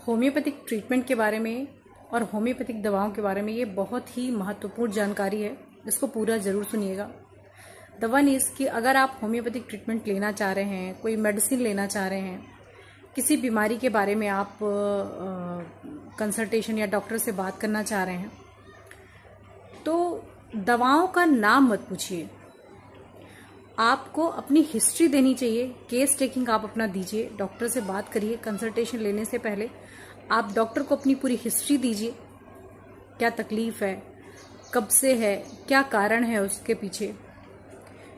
Homeopathic treatment के बारे में और होम्योपैथिक दवाओं के बारे में ये बहुत ही महत्वपूर्ण जानकारी है। इसको पूरा ज़रूर सुनिएगा। द वन इज़ कि अगर आप होम्योपैथिक ट्रीटमेंट लेना चाह रहे हैं, कोई मेडिसिन लेना चाह रहे हैं, किसी बीमारी के बारे में आप कंसल्टेशन या डॉक्टर से बात करना चाह रहे हैं, तो दवाओं का नाम मत पूछिए। आपको अपनी हिस्ट्री देनी चाहिए। केस टेकिंग आप अपना दीजिए, डॉक्टर से बात करिए। कंसल्टेशन लेने से पहले आप डॉक्टर को अपनी पूरी हिस्ट्री दीजिए। क्या तकलीफ है, कब से है, क्या कारण है उसके पीछे,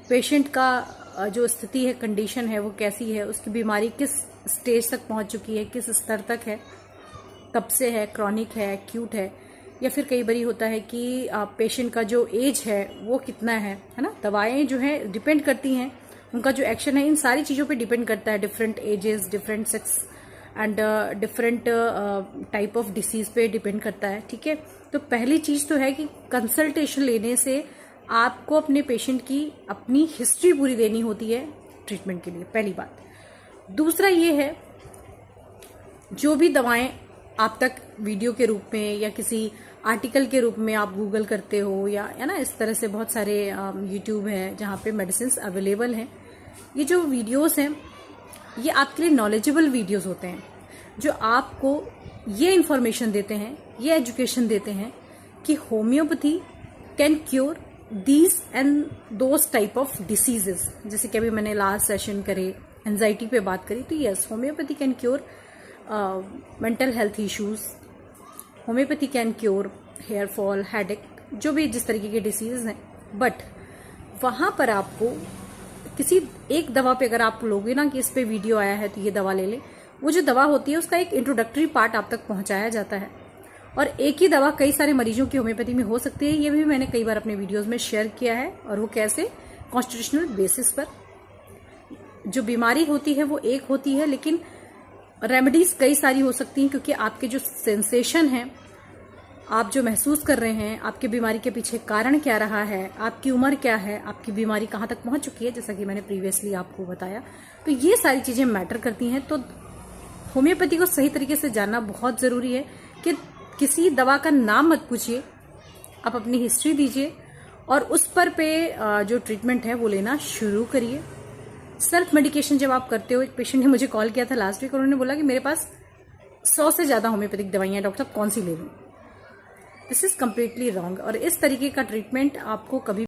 पेशेंट का जो स्थिति है, कंडीशन है, वो कैसी है, उसकी बीमारी किस स्टेज तक पहुंच चुकी है, किस स्तर तक है, कब से है, क्रॉनिक है, एक्यूट है, या फिर कई बारी होता है कि पेशेंट का जो एज है वो कितना है ना। दवाएं जो है डिपेंड करती हैं, उनका जो एक्शन है इन सारी चीज़ों पे डिपेंड करता है। Different ages, different sex and different type of disease पे डिपेंड करता है। ठीक है, तो पहली चीज़ तो है कि कंसल्टेशन लेने से आपको अपने पेशेंट की अपनी हिस्ट्री पूरी देनी होती है ट्रीटमेंट के लिए, पहली बात। दूसरा ये है, जो भी दवाएं आप तक वीडियो के रूप में या किसी आर्टिकल के रूप में आप गूगल करते हो, या है ना, इस तरह से बहुत सारे यूट्यूब है जहाँ पे मेडिसिन अवेलेबल हैं। ये जो वीडियोस हैं ये आपके लिए नॉलेजेबल वीडियोस होते हैं, जो आपको ये इन्फॉर्मेशन देते हैं, ये एजुकेशन देते हैं कि homeopathy can cure these and those type of diseases. जैसे कि अभी मैंने लास्ट सेशन करे एंजाइटी पे बात करी, तो yes, homeopathy can cure mental health issues, homeopathy can cure hair fall, headache, जो भी जिस तरीके के डिसीज हैं। बट वहाँ पर आपको किसी एक दवा पे अगर आप लोगे ना कि इस पे वीडियो आया है तो ये दवा ले लें, वो जो दवा होती है उसका एक इंट्रोडक्टरी पार्ट आप तक पहुंचाया जाता है। और एक ही दवा कई सारे मरीजों की होम्योपैथी में हो सकती है, ये भी मैंने कई बार अपने वीडियोज में शेयर किया है। और वो कैसे, कॉन्स्टिट्यूशनल बेसिस पर। जो बीमारी होती है वो एक होती है, लेकिन रेमेडीज कई सारी हो सकती हैं, क्योंकि आपके जो सेंसेशन है, आप जो महसूस कर रहे हैं, आपकी बीमारी के पीछे कारण क्या रहा है, आपकी उम्र क्या है, आपकी बीमारी कहाँ तक पहुंच चुकी है, जैसा कि मैंने प्रीवियसली आपको बताया, तो ये सारी चीजें मैटर करती हैं। तो होम्योपैथी को सही तरीके से जानना बहुत जरूरी है कि किसी दवा का नाम मत पूछिए, आप अपनी हिस्ट्री दीजिए और उस पर पे जो ट्रीटमेंट है वो लेना शुरू करिए। सेल्फ मेडिकेशन जब आप करते हो, एक पेशेंट ने मुझे कॉल किया था लास्ट वीक, उन्होंने बोला कि मेरे पास 100 से ज्यादा होम्योपैथिक दवाइयां, डॉक्टर साहब कौन सी ले लूं। This is completely wrong. और इस तरीके का ट्रीटमेंट आपको कभी